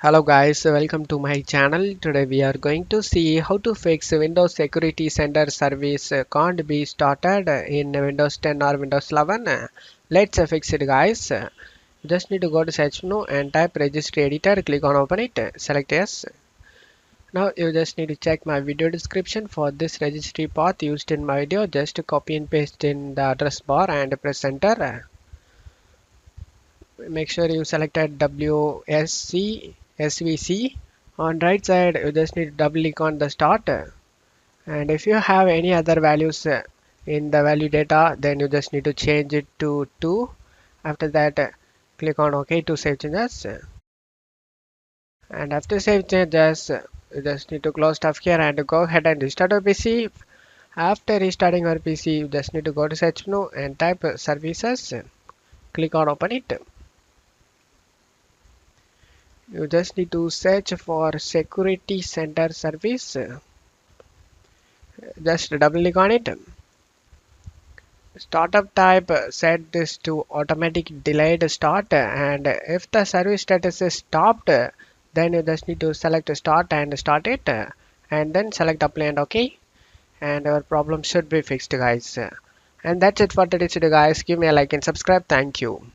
Hello guys, welcome to my channel. Today we are going to see how to fix Windows Security Center service can't be started in Windows 10 or Windows 11. Let's fix it guys. You just need to go to search menu and type registry editor, click on open it, select yes. Now you just need to check my video description for this registry path used in my video. Just copy and paste in the address bar and press enter. Make sure you selected wscsvc. On right side you just need to double click on the start, and if you have any other values in the value data, then you just need to change it to 2. After that click on OK to save changes, and after save changes you just need to close stuff here and go ahead and restart your PC. After restarting your PC, you just need to go to search menu and type services, click on open it. You just need to search for security center service. Just double click on it. Startup type, set this to automatic delayed start, and if the service status is stopped, then you just need to select start and start it, and then select apply and OK, and your problem should be fixed guys. And that's it for today's video guys. Give me a like and subscribe. Thank you.